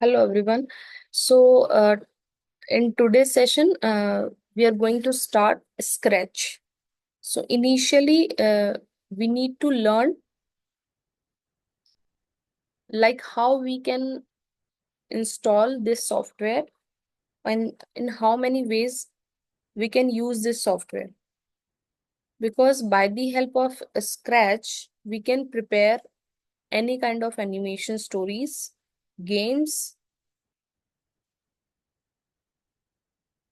Hello everyone. In today's session, we are going to start Scratch. So, initially, we need to learn like how we can install this software and in how many ways we can use this software. Because by the help of Scratch, we can prepare any kind of animation stories, games,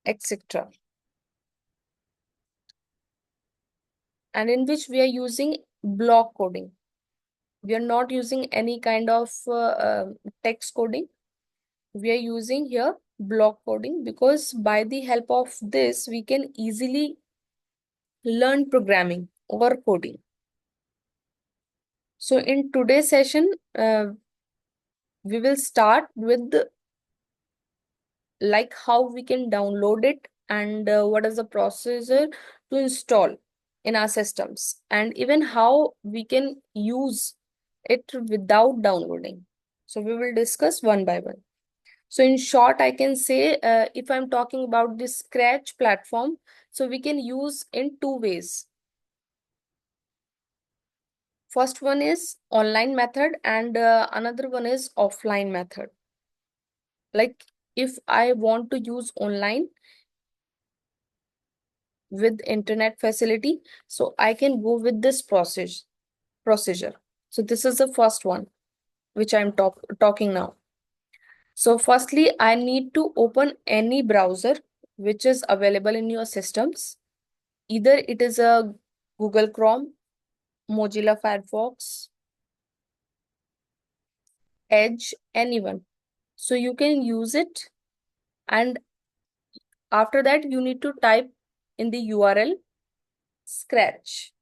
etc. And in which we are using block coding. We are not using any kind of text coding. We are using here block coding because by the help of this we can easily learn programming or coding. So in today's session, we will start with like how we can download it and what is the procedure to install in our systems, and even how we can use it without downloading. So we will discuss one by one. So in short, I can say if I'm talking about this Scratch platform, so we can use in two ways. First one is online method and another one is offline method. Like if I want to use online with internet facility, so I can go with this procedure. So this is the first one which I'm talking now. So firstly, I need to open any browser which is available in your systems. Either it is a Google Chrome, Mozilla Firefox, Edge, anyone. So you can use it, and after that you need to type in the URL Scratch.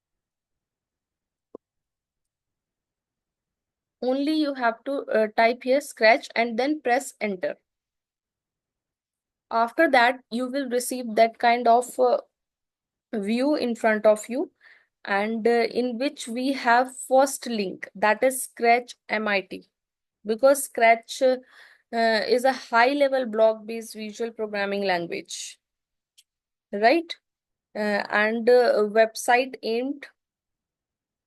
Only you have to type here Scratch and then press enter. After that you will receive that kind of view in front of you, and in which we have first link, that is Scratch MIT, because Scratch is a high level block based visual programming language, right? And a website aimed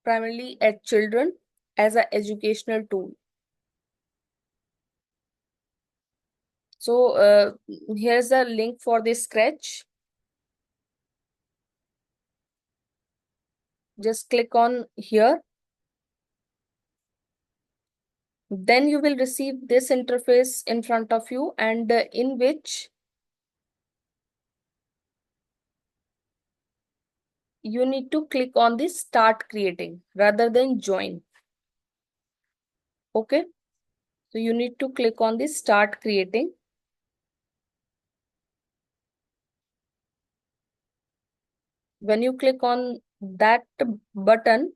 primarily at children as an educational tool. So here's a link for the Scratch. Just click on here. Then you will receive this interface in front of you, and in which you need to click on the start creating rather than join. Okay. So you need to click on the start creating. When you click on that button,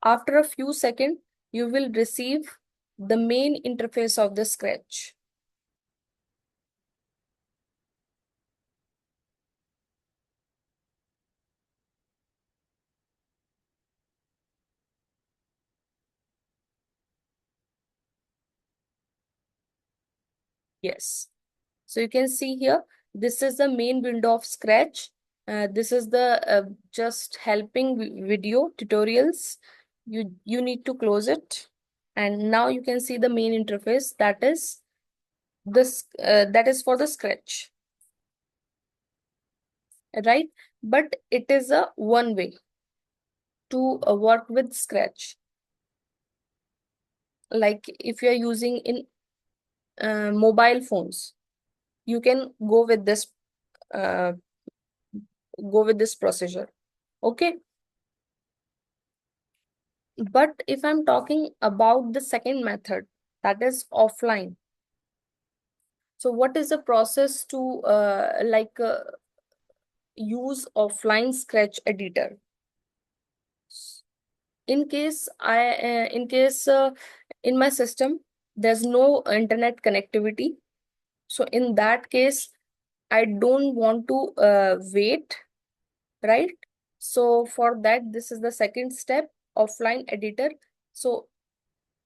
after a few seconds, you will receive the main interface of the Scratch. Yes. So you can see here, this is the main window of Scratch. This is the just helping video tutorials. You need to close it. And now you can see the main interface, that is this that is for the Scratch, right? But it is a one way to work with Scratch. Like if you're using in mobile phones, you can uh, go with this procedure. Okay. But if I'm talking about the second method, that is offline. So what is the process to use offline Scratch editor? In case in my system there's no internet connectivity, so in that case I don't want to wait, right? So for that, this is the second step, offline editor. So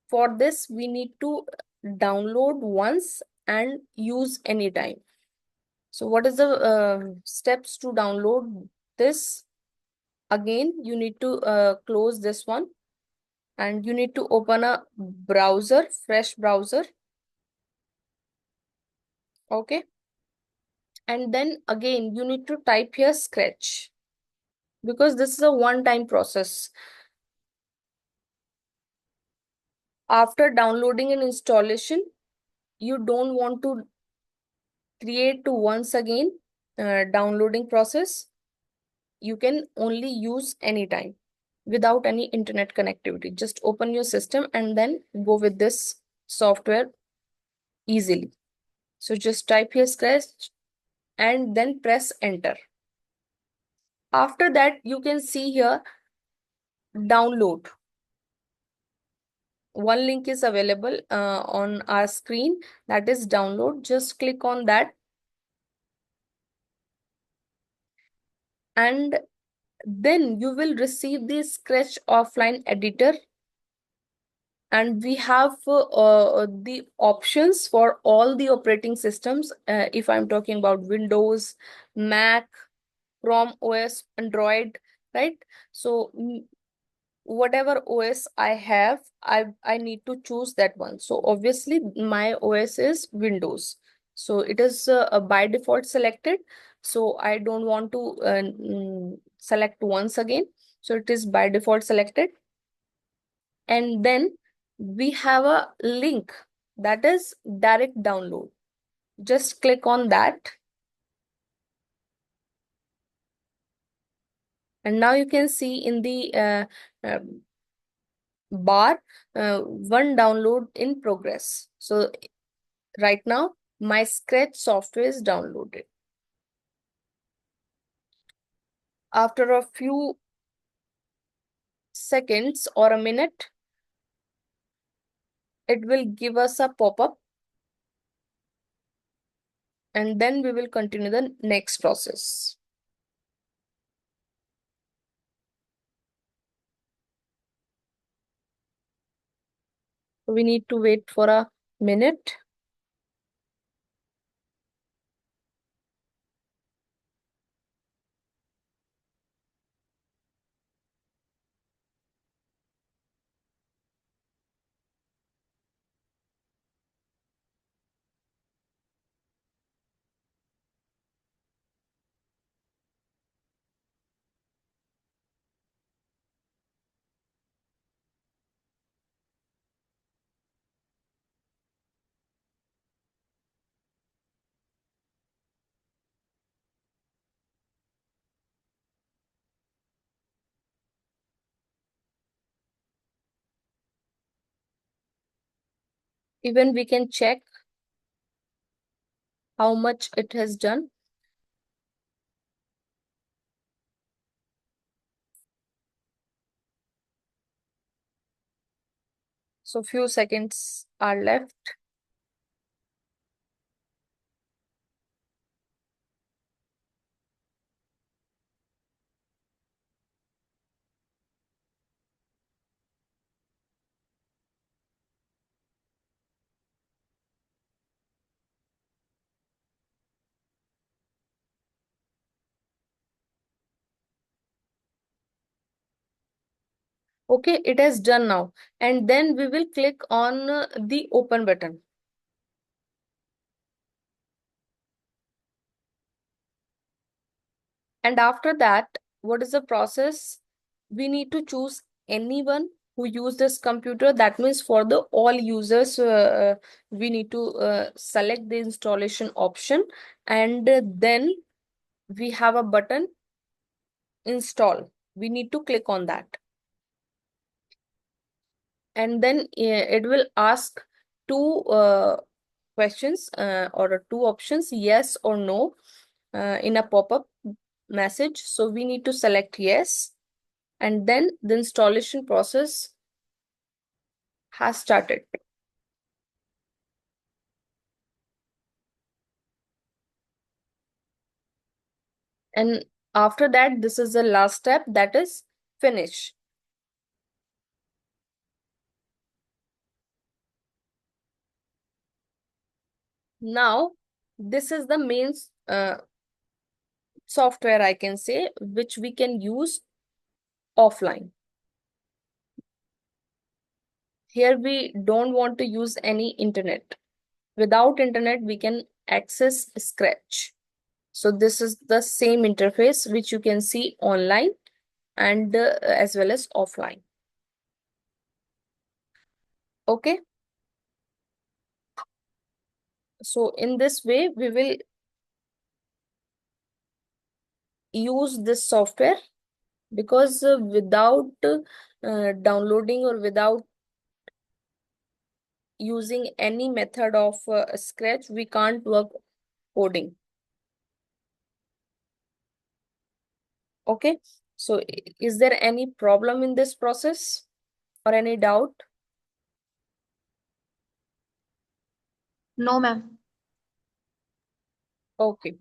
for this we need to download once and use anytime. So what is the steps to download this? Again, you need to close this one, and you need to open a browser, fresh browser. Okay. And then again, you need to type here Scratch, because this is a one-time process. After downloading an installation, you don't want to create to once again downloading process. You can only use anytime without any internet connectivity. Just open your system and then go with this software easily. So just type here Scratch and then press enter. After that, you can see here download. One link is available on our screen, that is download. Just click on that, and then you will receive the Scratch offline editor. And we have the options for all the operating systems. If I'm talking about Windows, Mac, Chrome OS, Android, right? So whatever OS I have, I need to choose that one. So obviously my OS is Windows. So it is by default selected. So I don't want to select once again. So it is by default selected. And then we have a link, that is direct download. Just click on that. And now you can see in the uh, bar, one download in progress. So right now, my Scratch software is downloaded. After a few seconds or a minute, it will give us a pop-up, and then we will continue the next process. We need to wait for a minute. Even we can check how much it has done. So few seconds are left. Okay, it has done now. And then we will click on the open button. And after that, what is the process? We need to choose anyone who use this computer. That means for the all users, we need to select the installation option, and then we have a button install. We need to click on that. And then it will ask two questions or two options, yes or no, in a pop-up message. So we need to select yes, and then the installation process has started. And after that, this is the last step, that is finish. Now, this is the main software, I can say, which we can use offline. Here we don't want to use any internet. Without internet, we can access Scratch. So this is the same interface which you can see online and as well as offline. Okay. So in this way, we will use this software because without downloading or without using any method of Scratch, we can't work coding. Okay. So is there any problem in this process or any doubt? No, ma'am. Okay.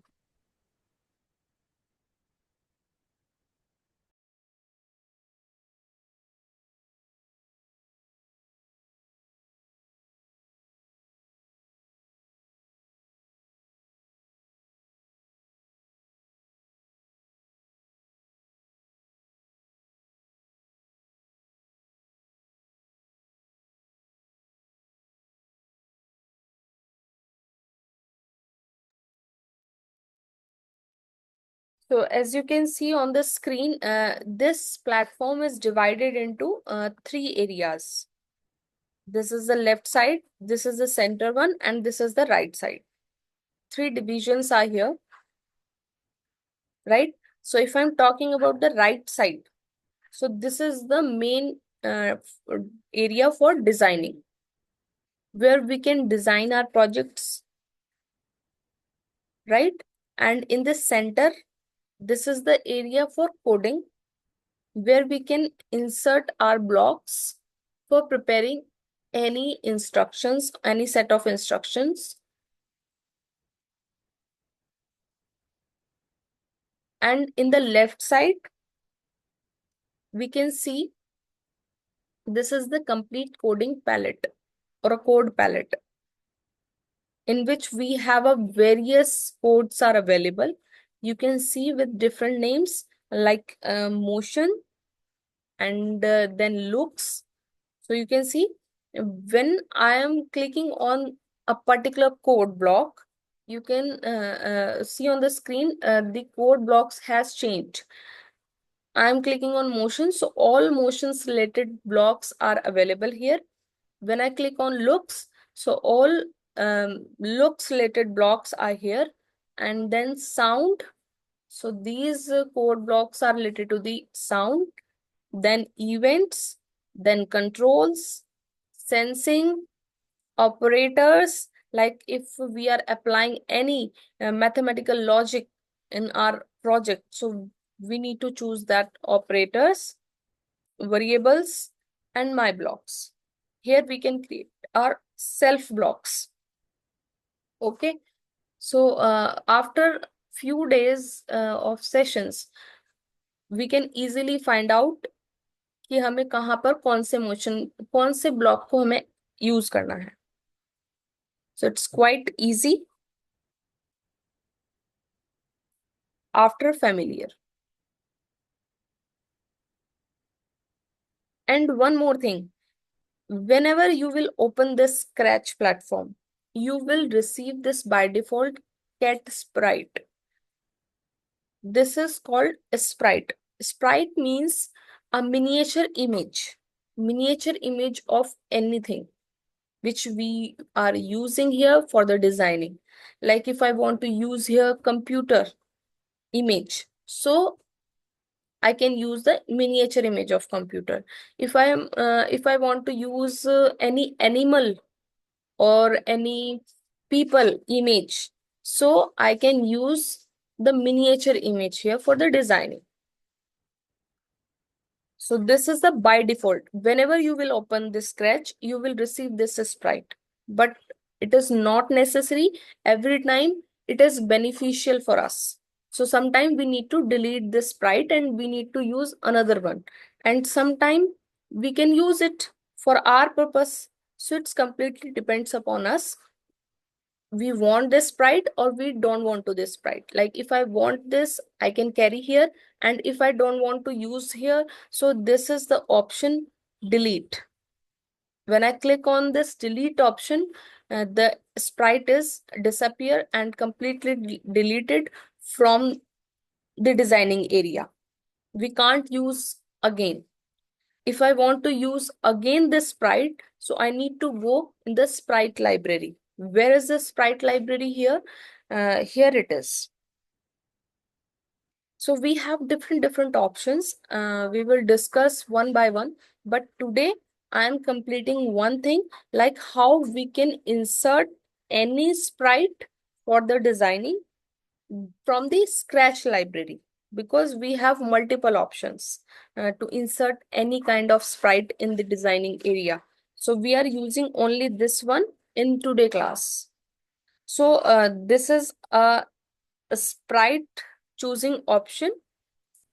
So as you can see on the screen, this platform is divided into three areas. This is the left side, this is the center one, and this is the right side. Three divisions are here, right? So if I'm talking about the right side, so this is the main area for designing, where we can design our projects, right? And in the center, this is the area for coding, where we can insert our blocks for preparing any instructions, any set of instructions. And in the left side, we can see this is the complete coding palette or a code palette in which we have a various codes are available. You can see with different names like motion and then looks. So you can see when I am clicking on a particular code block, you can see on the screen the code blocks has changed. I am clicking on motion, so all motions related blocks are available here. When I click on looks, so all looks related blocks are here. And then sound, so these code blocks are related to the sound. Then events, then controls, sensing, operators, like if we are applying any mathematical logic in our project, so we need to choose that operators, variables, and my blocks. Here we can create our self blocks. Okay. So after few days of sessions, we can easily find out कि हमें कहाँ पर कौन से motion, कौन से block को हमें यूज करना है. So it's quite easy after familiar. And one more thing, whenever you will open this Scratch platform, you will receive this by default cat sprite. This is called a sprite. Sprite means a miniature image of anything which we are using here for the designing. Like if I want to use here computer image, so I can use the miniature image of computer. If I want to use any animal or any people image, so I can use the miniature image here for the designing. So this is the by default. Whenever you will open this Scratch, you will receive this sprite. But it is not necessary every time. It is beneficial for us. So sometimes we need to delete this sprite and we need to use another one. And sometime we can use it for our purpose. So it's completely depends upon us we want this sprite or we don't want to this sprite. Like if I want this, I can carry here, and if I don't want to use here, so this is the option delete. When I click on this delete option, the sprite is disappear and completely deleted from the designing area. We can't use again. If I want to use again this sprite, so I need to go in the sprite library. Where is the sprite library here? Here it is. So we have different options. We will discuss one by one. But today I am completing one thing, like how we can insert any sprite for the designing from the Scratch library, because we have multiple options to insert any kind of sprite in the designing area. So we are using only this one in today class. So this is a sprite choosing option.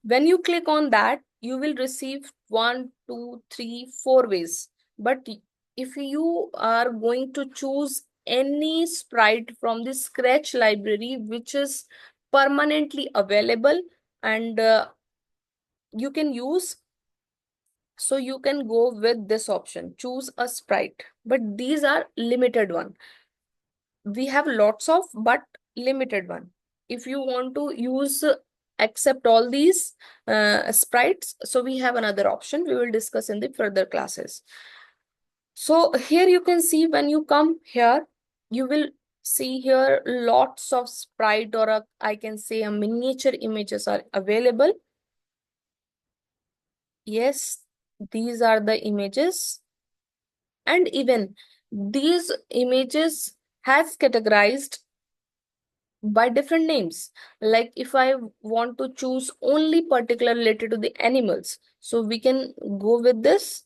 When you click on that, you will receive 1, 2, 3, 4 ways. But if you are going to choose any sprite from the Scratch library, which is permanently available and you can use, so you can go with this option, choose a sprite. But these are limited one. We have lots of, but limited one. If you want to use accept all these sprites, so we have another option we will discuss in the further classes. So here you can see, when you come here, you will see here lots of sprite, or I can say a miniature images are available. Yes, these are the images, and even these images has categorized by different names. Like if I want to choose only particular related to the animals, so we can go with this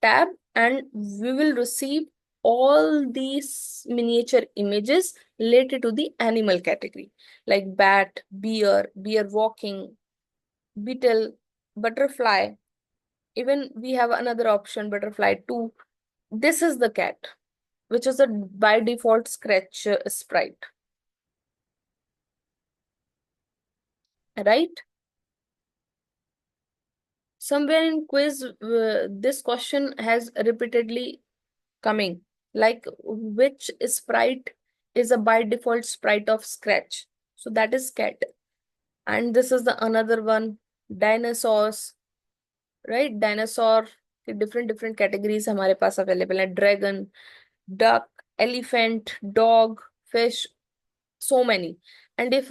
tab and we will receive all these miniature images related to the animal category, like bat, bear walking, beetle, butterfly. Even we have another option, butterfly too. This is the cat, which is a by default Scratch sprite, right? Somewhere in quiz, this question has repeatedly coming, like which sprite is a by default sprite of Scratch. So that is cat. And this is the another one, dinosaurs, right? Dinosaur के different categories हमारे पास available है. Dragon, duck, elephant, dog, fish, so many. And if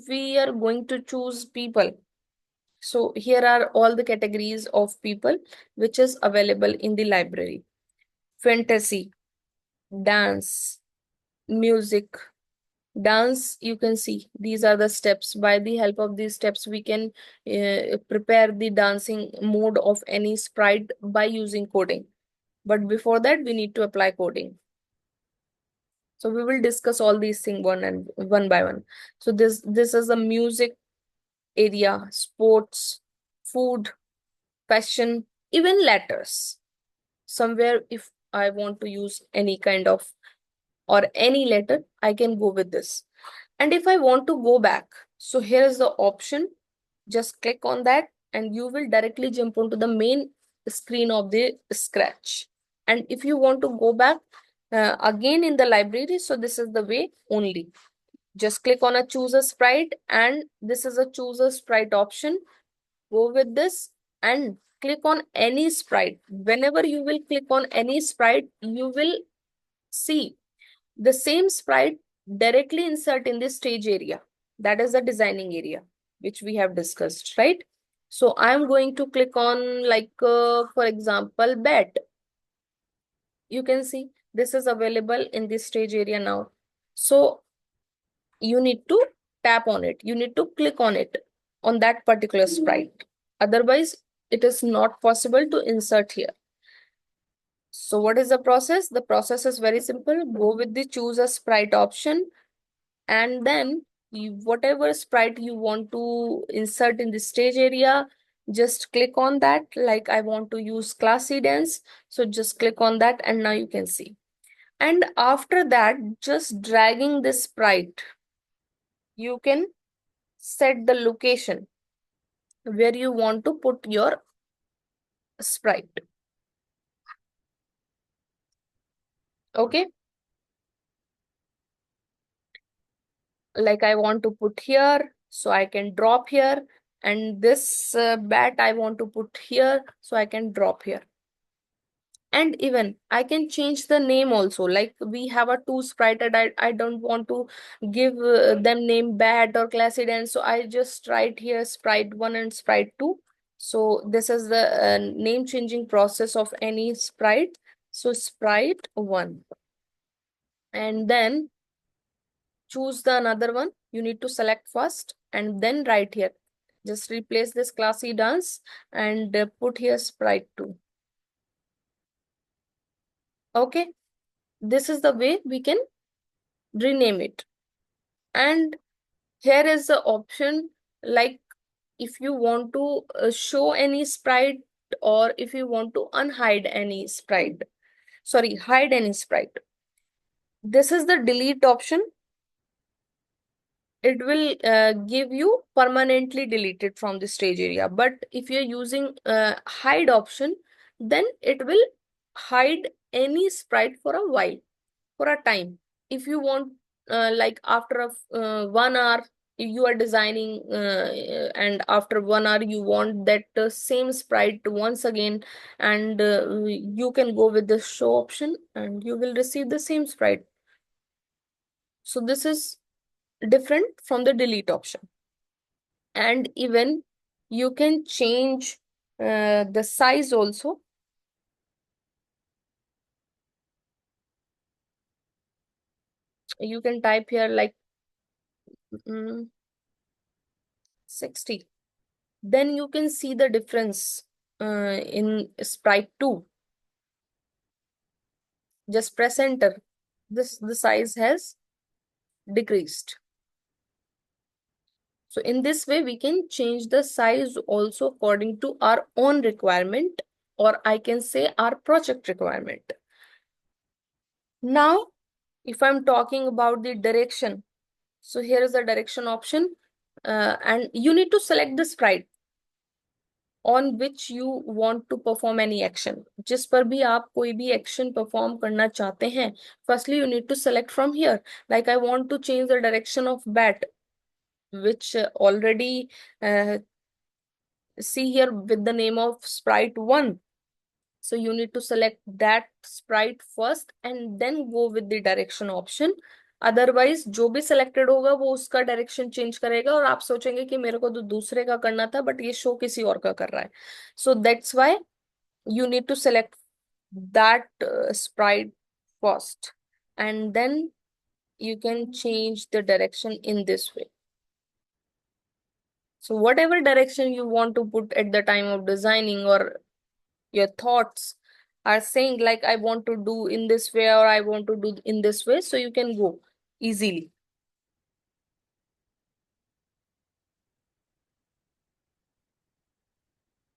we are going to choose people, so here are all the categories of people which is available in the library. Fantasy, dance, music. Dance, you can see these are the steps. By the help of these steps, we can prepare the dancing mode of any sprite by using coding. But before that, we need to apply coding. So we will discuss all these things one by one. So this is the music area, sports, food, fashion, even letters. Somewhere if I want to use any kind of or any letter, I can go with this. And if I want to go back, so here is the option. Just click on that and you will directly jump onto the main screen of the Scratch. And if you want to go back again in the library, so this is the way only. Just click on a choose a sprite, and this is a choose a sprite option. Go with this and click on any sprite. Whenever you will click on any sprite, you will see the same sprite directly insert in the stage area. That is the designing area, which we have discussed, right? So I'm going to click on, like, for example, bat. You can see this is available in this stage area now. So you need to tap on it. You need to click on it, on that particular sprite. Otherwise, it is not possible to insert here. So what is the process? The process is very simple. Go with the choose a sprite option, and then whatever sprite you want to insert in the stage area, just click on that. Like I want to use classy dance, so just click on that and now you can see. And after that, just dragging this sprite, you can set the location where you want to put your sprite. Okay, like I want to put here, so I can drop here, and this bat I want to put here, so I can drop here. And even I can change the name also, like we have a two sprite, and I don't want to give them name bat or classy, so I just write here sprite 1 and sprite 2. So this is the name changing process of any sprite. So sprite 1, and then choose the another one. You need to select first and then write here, just replace this classy dance and put here sprite 2. Okay, this is the way we can rename it. And here is the option, like if you want to show any sprite, or if you want to unhide any sprite, sorry, hide any sprite. This is the delete option. It will give you permanently deleted from the stage area. But if you're using hide option, then it will hide any sprite for a while, for a time. If you want, like after 1 hour you are designing, and after 1 hour you want that same sprite once again, and you can go with the show option and you will receive the same sprite. So this is different from the delete option. And even you can change the size also. You can type here like mm, 60. Then you can see the difference in sprite 2. Just press enter. The size has decreased. So in this way we can change the size also according to our own requirement, or I can say our project requirement. Now if I'm talking about the direction, so here is the direction option, and you need to select the sprite on which you want to perform any action. जिस पर भी आप कोई भी action perform करना चाहते हैं, firstly you need to select from here. Like I want to change the direction of bat, which already see here with the name of sprite 1. So you need to select that sprite first and then go with the direction option. Otherwise जो भी selected होगा वो उसका direction change करेगा, और आप सोचेंगे कि मेरे को तो दूसरे का करना था बट ये शो किसी और का कर रहा है. So that's why you need to select that sprite first, and then you can change the direction in this way. So whatever direction you want to put at the time of designing, or your thoughts are saying like I want to do in this way or I want to do in this way, so you can go easily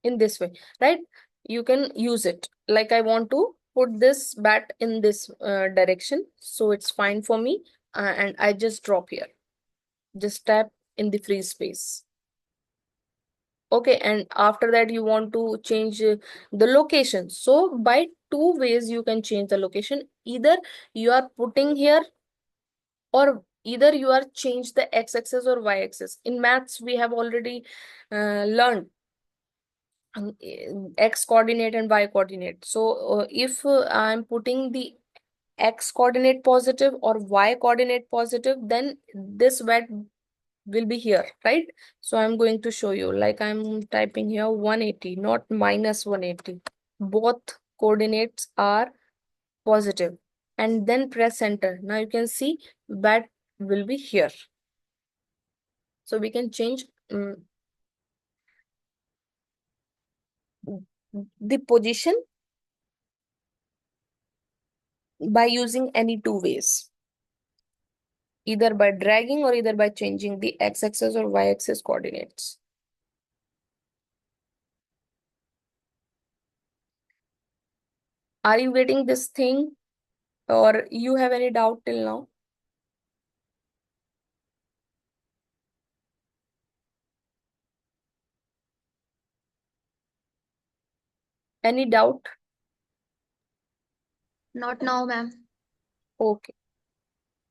in this way, right? You can use it like I want to put this bat in this direction, so it's fine for me, and I just drop here, just tap in the free space. Okay, and after that you want to change the location. So by two ways you can change the location. Either you are putting here, or either you are change the x-axis or y-axis. In maths we have already learned x coordinate and y coordinate. So if I'm putting the x coordinate positive or y coordinate positive, then this bat will be here, right? So I'm going to show you, like I'm typing here 180, not minus 180. Both coordinates are positive, and then press enter. Now you can see bat will be here. So we can change the position by using any two ways, either by dragging or either by changing the x-axis or y-axis coordinates. Are you getting this thing? or you have any doubt till now? Any doubt? Not now, ma'am. Okay,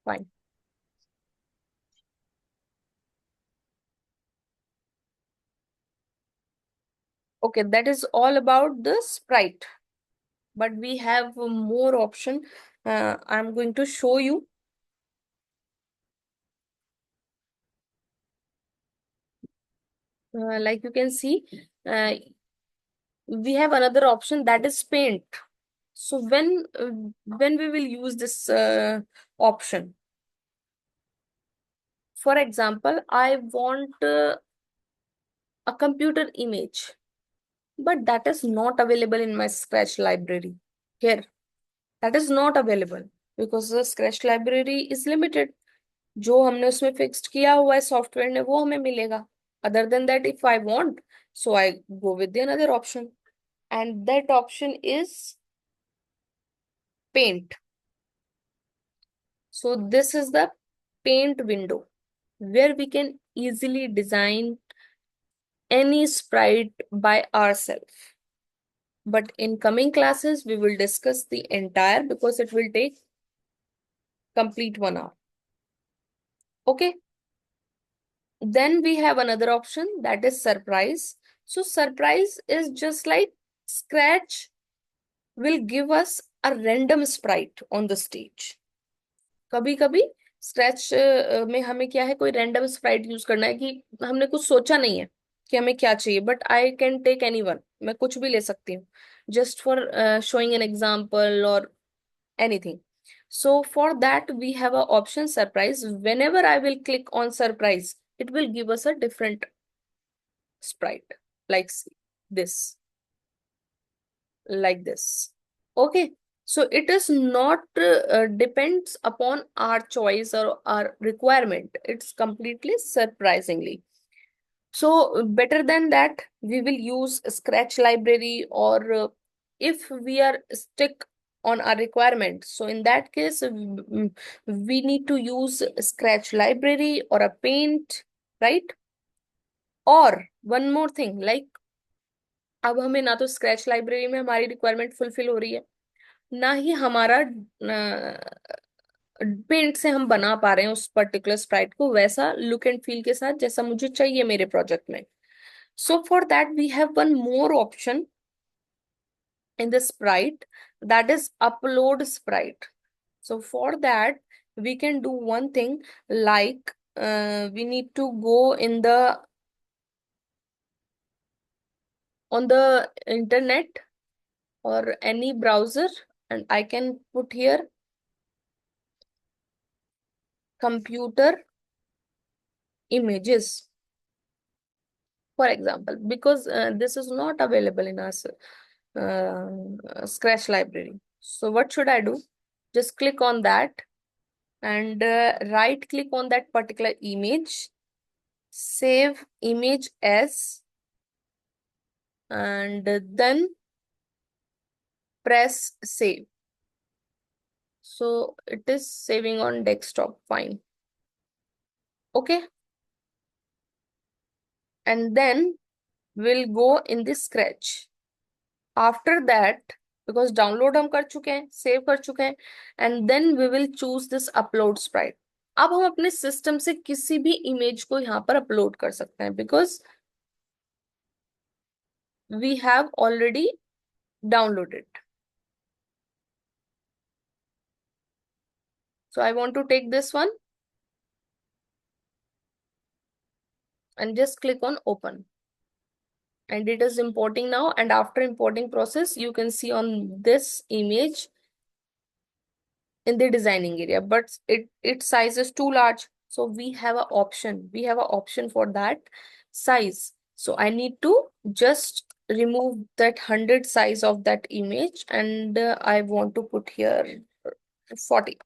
fine. Okay, that is all about the sprite. But we have more option. I'm going to show you. Like you can see, uh, we have another option, that is paint. So when we will use this option? For example, I want a computer image, but that is not available in my Scratch library. Here, that is not available because the Scratch library is limited. जो हमने उसमें fixed किया हुआ है software ने वो हमें मिलेगा. Other than that, if I want, so I go with the another option, and that option is paint. So this is the paint window where we can easily design any sprite by ourselves. But in coming classes, we will discuss the entire because it will take complete 1 hour. Okay. Then we have another option, that is surprise. So surprise is just like Scratch will give us a random sprite on the stage. कभी कभी scratch में हमें क्या है, कोई random Sprite use करना है कि हमने कुछ सोचा नहीं है कि हमें क्या चाहिए, but I can take any one, मैं कुछ भी ले सकती हूँ just for showing an example और anything. So for that we have a option surprise. Whenever I will click on surprise, it will give us a different sprite, like this, like this. Okay, so it is not depends upon our choice or our requirement. It's completely surprisingly. So better than that, we will use Scratch library, or if we are stick on our requirement. So in that case, we need to use Scratch library or a Paint, right? Or one more thing, like अब हमें ना तो scratch library में हमारी requirement fulfil हो रही है, ना ही हमारा पेंट से हम बना पा रहे हैं उस पर्टिकुलर स्प्राइट को वैसा लुक एंड फील के साथ जैसा मुझे चाहिए मेरे प्रोजेक्ट में. So for that, we have one more option in the sprite, that is upload sprite. So for that, we can do one thing, like we need to go in the on the internet or any browser, and I can put here computer images, for example, because this is not available in our Scratch library. So what should I do? Just click on that and right click on that particular image, save image as, and then press save. So it is saving on desktop, fine. Okay, and then we'll go in the Scratch. After that, because download हम कर चुके हैं, save कर चुके हैं, and then we will choose this upload sprite. अब हम अपने सिस्टम से किसी भी इमेज को यहाँ पर अपलोड कर सकते हैं because we have already downloaded. So I want to take this one and just click on open. And it is importing now, and after importing process, you can see on this image in the designing area, but its size is too large. So we have an option. We have an option for that size. So I need to just remove that 100 size of that image, and I want to put here 40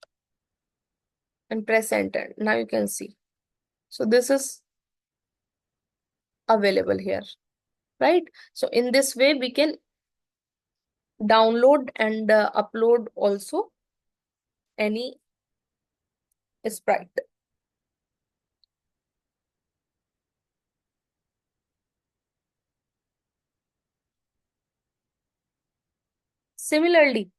and press enter. Now you can see. So this is available here, right? So in this way, we can download and upload also any sprite. Similarly,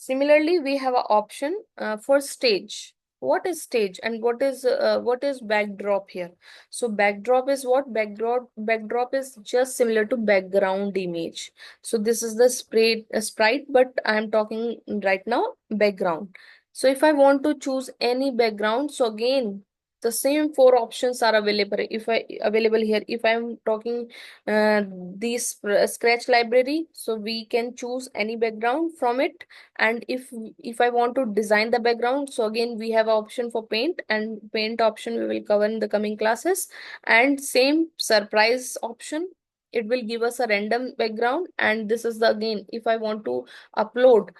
Similarly, we have an option for stage. What is stage and what is backdrop here? So backdrop is what? Backdrop is just similar to background image. So this is the sprite, but I am talking right now background. So if I want to choose any background, so again the same four options are available. If I available here, if I am talking this Scratch library, so we can choose any background from it. And if I want to design the background, so again we have option for paint, and paint option we will cover in the coming classes. And same surprise option, it will give us a random background. And this is the, again, if I want to upload,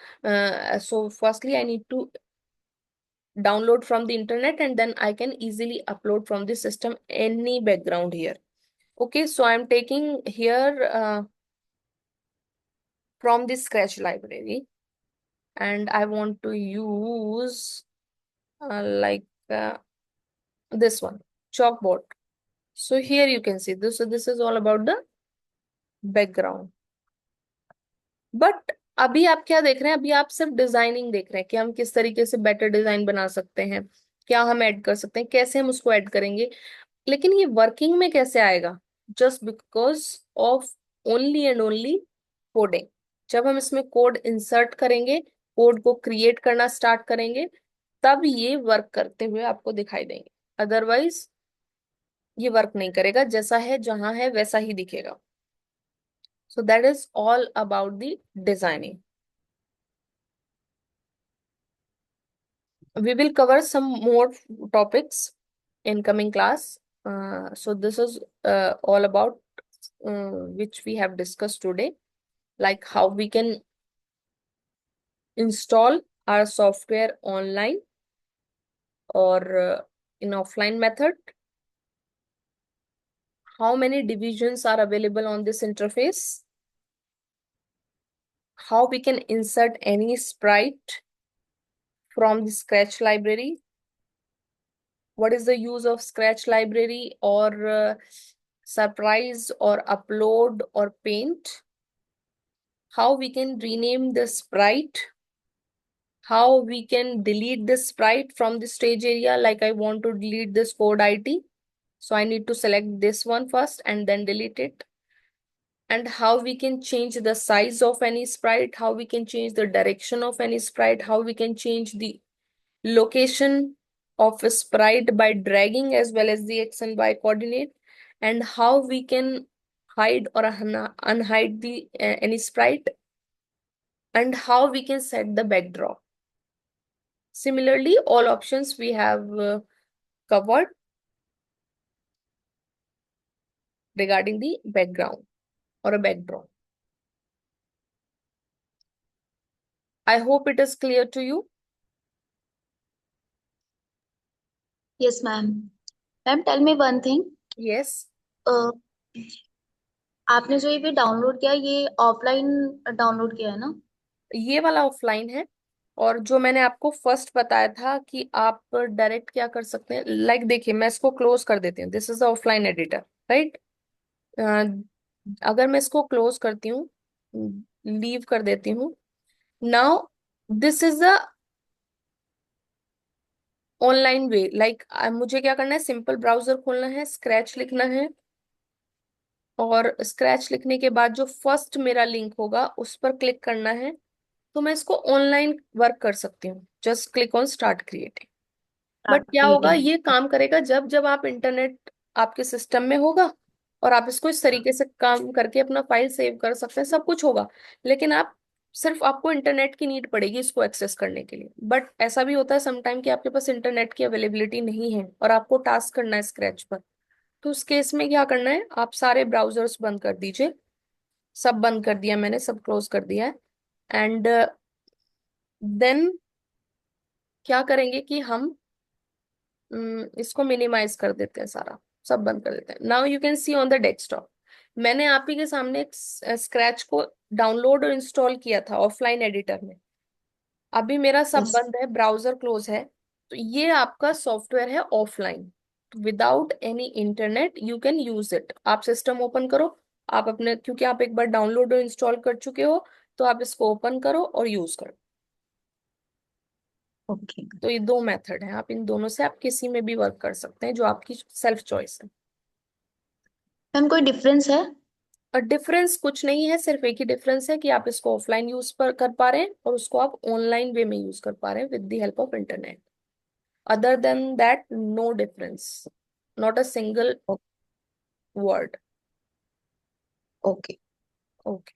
so firstly I need to download from the internet, and then I can easily upload from the system any background here. Okay, so I'm taking here from the Scratch library, and I want to use like this one, chalkboard. So here you can see this. So this is all about the background. But अभी आप क्या देख रहे हैं? अभी आप सिर्फ designing देख रहे हैं कि हम किस तरीके से बेटर डिजाइन बना सकते हैं, क्या हम ऐड कर सकते हैं, कैसे हम उसको ऐड करेंगे। लेकिन ये वर्किंग में कैसे आएगा? Just because of only and only coding. जब हम इसमें कोड इंसर्ट करेंगे, कोड को क्रिएट करना स्टार्ट करेंगे, तब ये वर्क करते हुए आपको दिखाई देंगे। अदरवाइज ये वर्क नहीं करेगा, जैसा है जहां है वैसा ही दिखेगा। So that is all about the designing. We will cover some more topics in coming class. So this is all about which we have discussed today, like how we can install our software online or in offline method. How many divisions are available on this interface? How we can insert any sprite from the Scratch library. What is the use of Scratch library or surprise or upload or paint? How we can rename the sprite, how we can delete the sprite from the stage area. Like I want to delete this code IT, so I need to select this one first and then delete it. And how we can change the size of any sprite, how we can change the direction of any sprite, how we can change the location of a sprite by dragging as well as the X and Y coordinate, and how we can hide or unhide the any sprite, and how we can set the backdrop. Similarly, all options we have covered regarding the background or a backdrop. I hope it is clear to you. Yes, ma'am. Ma'am, tell me one thing. Yes. Uh, आपने जो ये download किया ये offline download किया है ना? ये वाला ऑफलाइन है, और जो मैंने आपको फर्स्ट बताया था कि आप डायरेक्ट क्या कर सकते हैं, लाइक देखिए मैं इसको क्लोज कर देती हूँ। This is the offline editor, right? अगर मैं इसको क्लोज करती हूँ, लीव कर देती हूँ, now this is the online way. Like मुझे क्या करना है, सिंपल ब्राउजर खोलना है, स्क्रैच लिखना है, और स्क्रैच लिखने के बाद जो फर्स्ट मेरा लिंक होगा उस पर क्लिक करना है। तो मैं इसको ऑनलाइन वर्क कर सकती हूँ, just click on start creating. But start क्या होगा, क्रिएटिंग। ये काम करेगा जब जब आप इंटरनेट आपके सिस्टम में होगा, और आप इसको इस तरीके से काम करके अपना फाइल सेव कर सकते हैं, सब कुछ होगा। लेकिन आप सिर्फ आपको इंटरनेट की नीड पड़ेगी इसको एक्सेस करने के लिए। बट ऐसा भी होता है समटाइम कि आपके पास इंटरनेट की अवेलेबिलिटी नहीं है और आपको टास्क करना है स्क्रैच पर। तो उस केस में क्या करना है, आप सारे ब्राउजर्स बंद कर दीजिए। सब बंद कर दिया मैंने, सब क्लोज कर दिया है। एंड देन क्या करेंगे कि हम इसको मिनिमाइज कर देते हैं, सारा सब बंद कर देते हैं। Now you can see on the desktop, मैंने आप ही के सामने एक स्क्रैच को डाउनलोड और इंस्टॉल किया था ऑफलाइन एडिटर में। अभी मेरा सब यस। बंद है, ब्राउजर क्लोज है, तो ये आपका सॉफ्टवेयर है offline. Without any internet you can use it. आप सिस्टम ओपन करो, आप अपने, क्योंकि आप एक बार डाउनलोड और इंस्टॉल कर चुके हो, तो आप इसको ओपन करो और यूज करो। ओके तो ये दो मेथड हैं, आप इन दोनों से आप किसी में भी वर्क कर सकते हैं, जो आपकी सेल्फ चॉइस है। मैम, कोई डिफरेंस है? और डिफरेंस कुछ नहीं है, सिर्फ एक ही डिफरेंस है कि आप इसको ऑफलाइन यूज पर कर पा रहे हैं और उसको आप ऑनलाइन वे में यूज कर पा रहे हैं with the help of internet. Other than that, no difference. Not a single word. Okay. Okay.